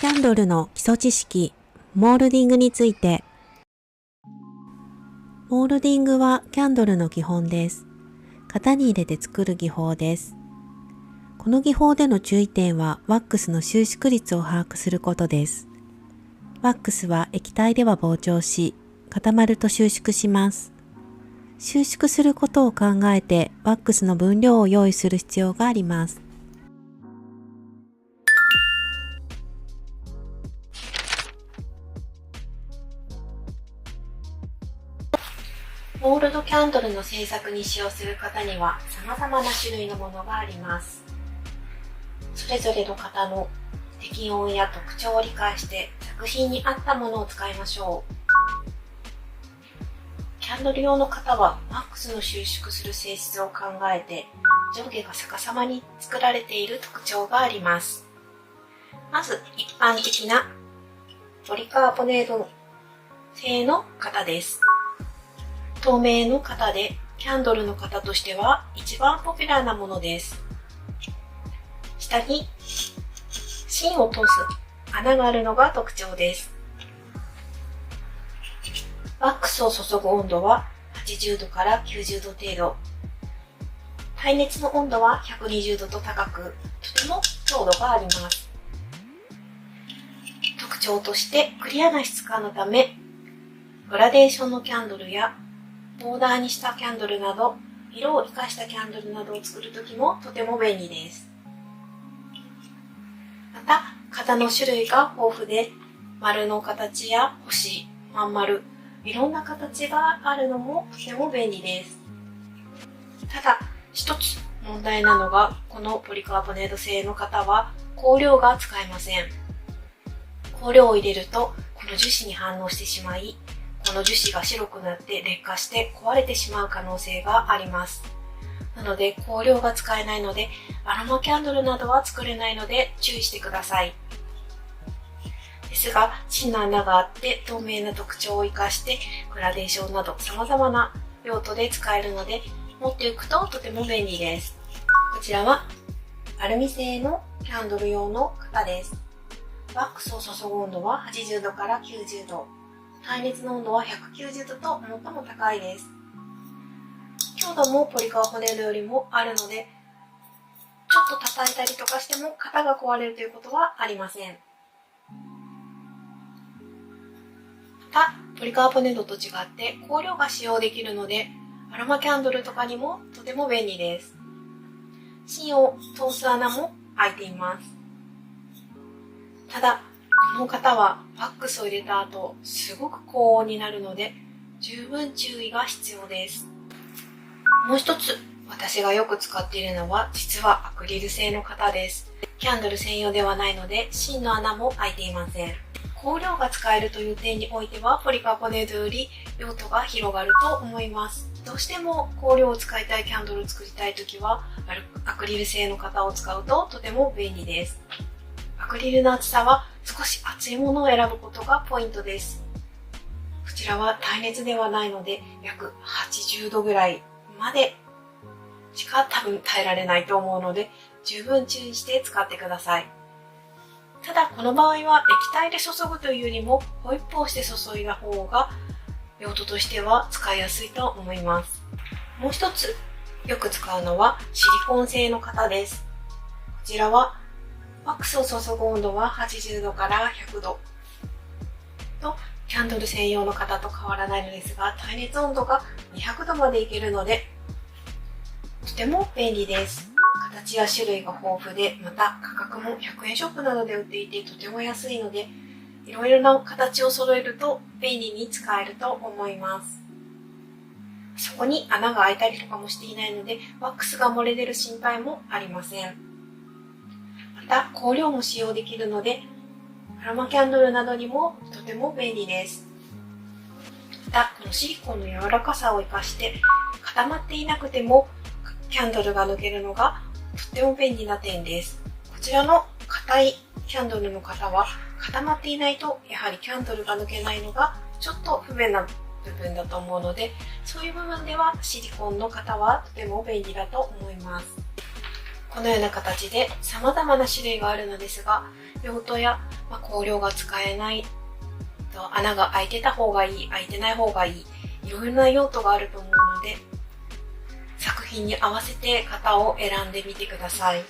キャンドルの基礎知識、モールディングについて。モールディングはキャンドルの基本です。型に入れて作る技法です。この技法での注意点はワックスの収縮率を把握することです。ワックスは液体では膨張し、固まると収縮します。収縮することを考えてワックスの分量を用意する必要があります。モールドキャンドルの製作に使用する型には様々な種類のものがあります。それぞれの型の適温や特徴を理解して作品に合ったものを使いましょう。キャンドル用の型はワックスの収縮する性質を考えて上下が逆さまに作られている特徴があります。まず一般的なポリカーボネート製の型です。透明の型でキャンドルの型としては一番ポピュラーなものです。下に芯を通す穴があるのが特徴です。ワックスを注ぐ温度は80度から90度程度。耐熱の温度は120度と高く、とても強度があります。特徴としてクリアな質感のため、グラデーションのキャンドルやボーダーにしたキャンドルなど、色を生かしたキャンドルなどを作るときもとても便利です。また、型の種類が豊富で、丸の形や星、まん丸、いろんな形があるのもとても便利です。ただ、一つ問題なのが、このポリカーボネート製の型は香料が使えません。香料を入れると、この樹脂に反応してしまい、この樹脂が白くなって劣化して壊れてしまう可能性があります。なので香料が使えないのでアロマキャンドルなどは作れないので注意してください。ですが芯の穴があって透明な特徴を生かしてグラデーションなど様々な用途で使えるので持っておくととても便利です。こちらはアルミ製のキャンドル用の型です。ワックスを注ぐ温度は80度から90度。耐熱の温度は190度と最も高いです。強度もポリカーボネートよりもあるので、ちょっと叩いたりとかしても型が壊れるということはありません。また、ポリカーボネートと違って香料が使用できるので、アロマキャンドルとかにもとても便利です。芯を通す穴も開いています。ただ、この型はワックスを入れた後、すごく高温になるので、十分注意が必要です。もう一つ、私がよく使っているのは、実はアクリル製の型です。キャンドル専用ではないので、芯の穴も開いていません。香料が使えるという点においては、ポリカーボネートより用途が広がると思います。どうしても香料を使いたいキャンドルを作りたいときは、アクリル製の型を使うととても便利です。アクリルの厚さは少し厚いものを選ぶことがポイントです。こちらは耐熱ではないので約80度ぐらいまでしか多分耐えられないと思うので十分注意して使ってください。ただこの場合は液体で注ぐというよりもホイップをして注いだ方が用途としては使いやすいと思います。もう一つよく使うのはシリコン製の型です。こちらはワックスを注ぐ温度は80度から100度とキャンドル専用の型と変わらないのですが耐熱温度が200度までいけるのでとても便利です。形や種類が豊富でまた価格も100円ショップなどで売っていてとても安いのでいろいろな形を揃えると便利に使えると思います。そこに穴が開いたりとかもしていないのでワックスが漏れ出る心配もありません。また香料も使用できるのでアロマキャンドルなどにもとても便利です。またこのシリコンの柔らかさを生かして固まっていなくてもキャンドルが抜けるのがとても便利な点です。こちらの硬いキャンドルの型は固まっていないとやはりキャンドルが抜けないのがちょっと不便な部分だと思うのでそういう部分ではシリコンの型はとても便利だと思います。このような形で様々な種類があるのですが、用途や、光量が使えない、穴が開いてた方がいい、開いてない方がいい、いろいろな用途があると思うので、作品に合わせて型を選んでみてください。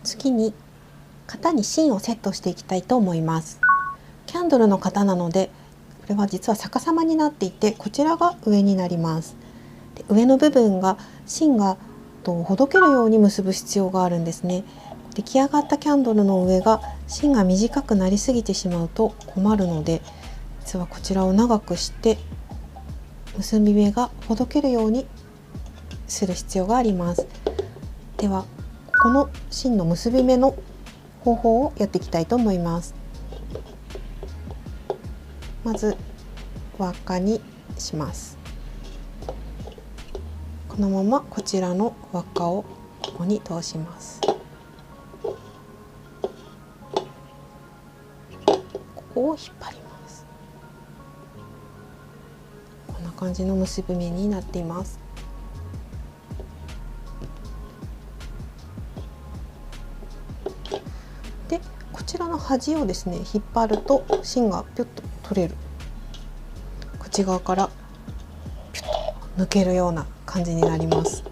次に型に芯をセットしていきたいと思います。キャンドルの型なので、これは実は逆さまになっていて、こちらが上になります。で、上の部分が芯がほどけるように結ぶ必要があるんですね。出来上がったキャンドルの上が芯が短くなりすぎてしまうと困るので、実はこちらを長くして結び目がほどけるようにする必要があります。ではこの芯の結び目の方法をやっていきたいと思います。まず輪っかにします。このままこちらの輪っかをここに通します。ここを引っ張ります。こんな感じの結び目になっています。で、こちらの端をですね、引っ張ると芯がピュッと取れる。こっち側からピュッと抜けるような感じになります。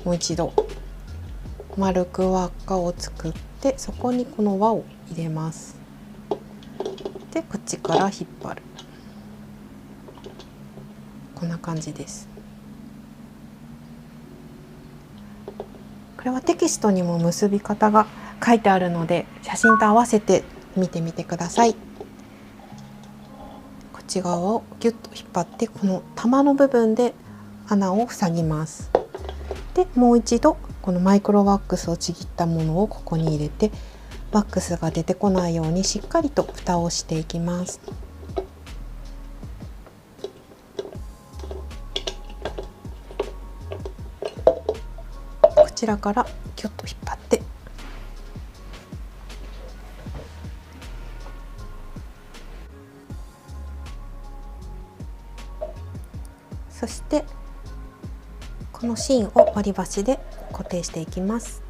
もう一度丸く輪っかを作って、そこにこの輪を入れます。で、こっちから引っ張る。こんな感じです。これはテキストにも結び方が書いてあるので、写真と合わせて見てみてください。こっち側をギュッと引っ張って、この玉の部分で穴を塞ぎます。で、もう一度このマイクロワックスをちぎったものをここに入れて、ワックスが出てこないようにしっかりと蓋をしていきます。こちらからキュッと引っ張って、そしてこの芯を割り箸で固定していきます。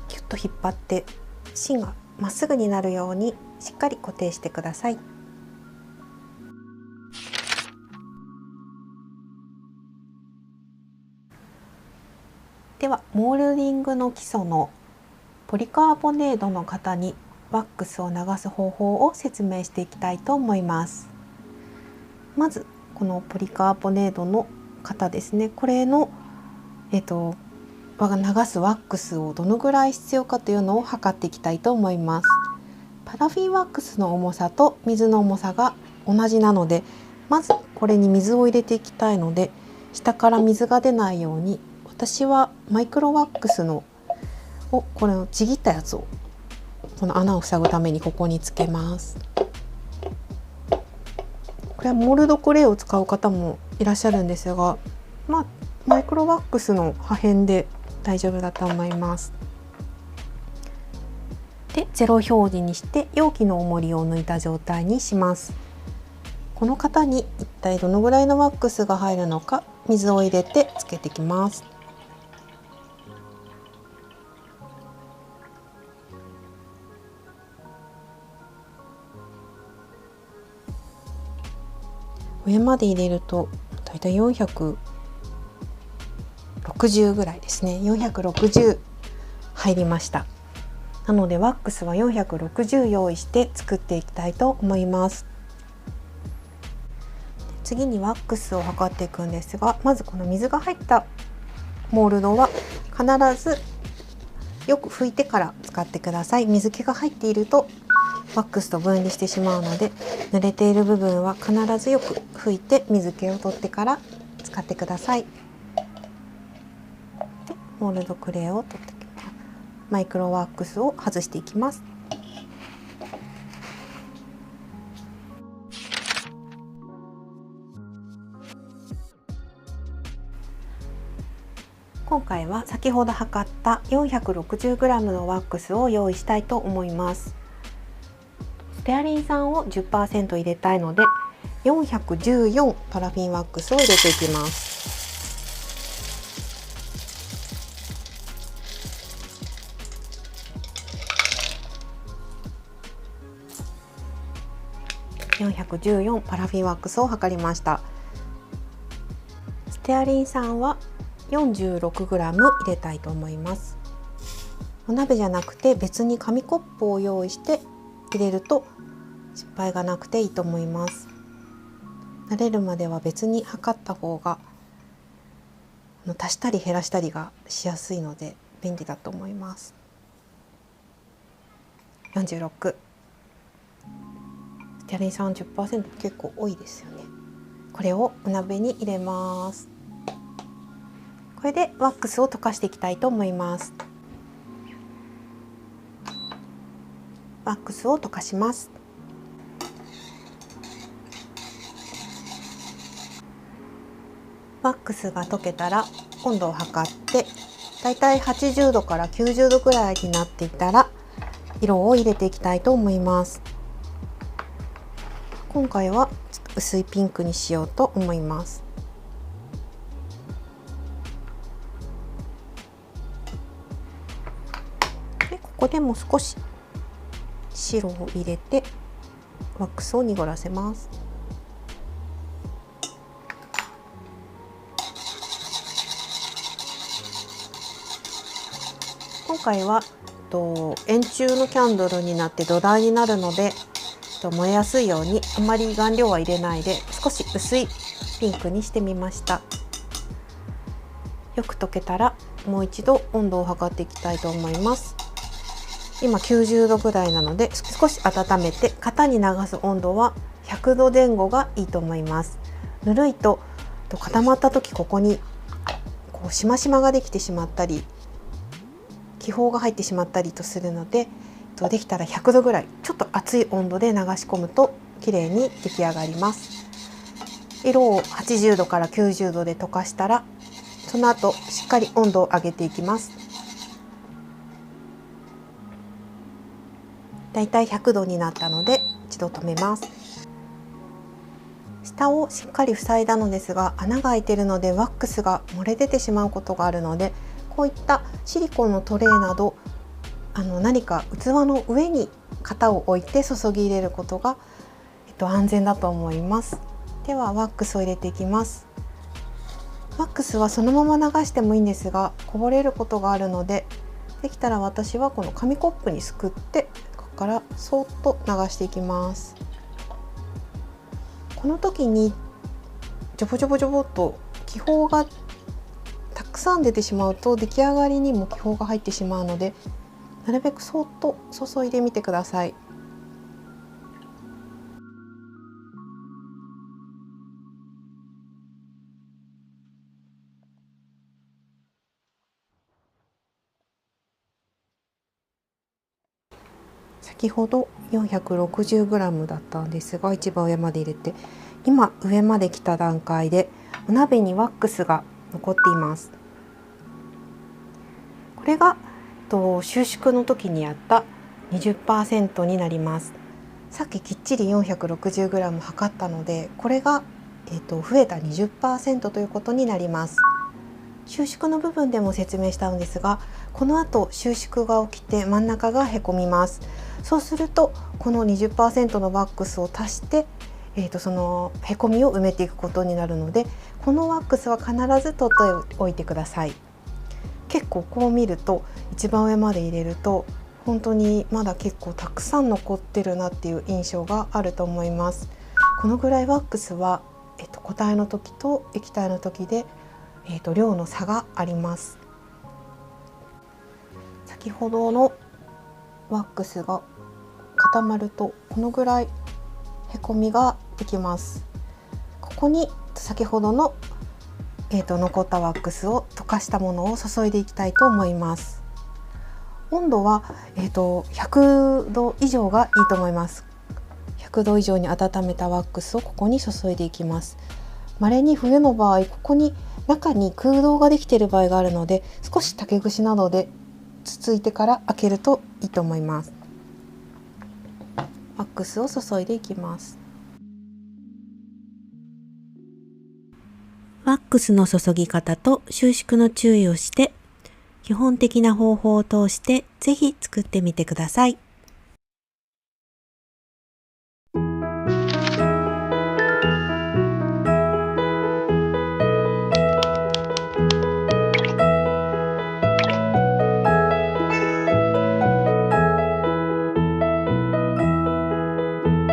キュッと引っ張って芯がまっすぐになるようにしっかり固定してください。ではモールディングの基礎のポリカーボネードの型にワックスを流す方法を説明していきたいと思います。まずこのポリカーボネードの型ですね、これの流すワックスをどのぐらい必要かというのを測っていきたいと思います。パラフィンワックスの重さと水の重さが同じなので、まずこれに水を入れていきたいので、下から水が出ないように、私はマイクロワックスのこれをちぎったやつをこの穴を塞ぐためにここにつけます。これはモールドクレイを使う方もいらっしゃるんですが、マイクロワックスの破片で大丈夫だと思います。で、ゼロ表示にして容器の重りを抜いた状態にします。この型に一体どのぐらいのワックスが入るのか、水を入れてつけていきます。上まで入れるとだいたい460ぐらいですね。460入りました。なのでワックスは460用意して作っていきたいと思います。次にワックスを測っていくんですが、まずこの水が入ったモールドは必ずよく拭いてから使ってください。水気が入っているとワックスと分離してしまうので、濡れている部分は必ずよく拭いて水気を取ってから使ってください。で、モールドクレイを取っていきます。マイクロワックスを外していきます。今回は先ほど測った 460g のワックスを用意したいと思います。テアリン酸を 10% 入れたいので414パラフィンワックスを入れていきます。414パラフィンワックスを測りました。ステアリン酸は 46g 入れたいと思います。お鍋じゃなくて別に紙コップを用意して入れると失敗がなくていいと思います。慣れるまでは別に測った方が足したり減らしたりがしやすいので便利だと思います。46、ステアリン酸 10% 結構多いですよね。これをお鍋に入れます。これでワックスを溶かしていきたいと思います。ワックスを溶かします。ワックスが溶けたら温度を測ってだいたい80度から90度ぐらいになっていたら色を入れていきたいと思います。今回は薄いピンクにしようと思います。でここでも少し白を入れてワックスを濁らせます。今回は円柱のキャンドルになって土台になるので燃えやすいようにあまり顔料は入れないで少し薄いピンクにしてみました。よく溶けたらもう一度温度を測っていきたいと思います。今90度ぐらいなので少し温めて型に流す温度は100度前後がいいと思います。ぬるいと固まった時ここにこうしましまができてしまったり気泡が入ってしまったりとするのでできたら100度ぐらいちょっと熱い温度で流し込むと綺麗に出来上がります。色を80度から90度で溶かしたらその後しっかり温度を上げていきます。だいたい100度になったので一度止めます。下をしっかり塞いだのですが穴が開いているのでワックスが漏れ出てしまうことがあるのでこういったシリコンのトレーなど何か器の上に型を置いて注ぎ入れることが、安全だと思います。ではワックスを入れていきます。ワックスはそのまま流してもいいんですがこぼれることがあるのでできたら私はこの紙コップにすくってここからそーっと流していきます。この時にジョボジョボジョボっと気泡がたくさん出てしまうと出来上がりにも気泡が入ってしまうのでなるべくそーっと注いでみてください。先ほど 460g だったんですが一番上まで入れて今上まで来た段階でお鍋にワックスが残っています。これが収縮の時にやった 20% になります。さっききっちり 460g 測ったのでこれが、増えた 20% ということになります。収縮の部分でも説明したんですがこの後収縮が起きて真ん中がへこみます。そうするとこの 20% のワックスを足して、そのへこみを埋めていくことになるのでこのワックスは必ず取っておいてください。結構こう見ると一番上まで入れると本当にまだ結構たくさん残ってるなっていう印象があると思います。このぐらいワックスは、固体の時と液体の時で、量の差があります。先ほどのワックスが固まるとこのぐらいへこみができます。ここに先ほどの、残ったワックスを溶かしたものを注いでいきたいと思います。温度は、100度以上がいいと思います。100度以上に温めたワックスをここに注いでいきます。稀に冬の場合ここに中に空洞ができている場合があるので少し竹串などでつついてから開けるといいと思います。ワックスを注いでいきます。ワックスの注ぎ方と収縮の注意をして、基本的な方法を通してぜひ作ってみてください。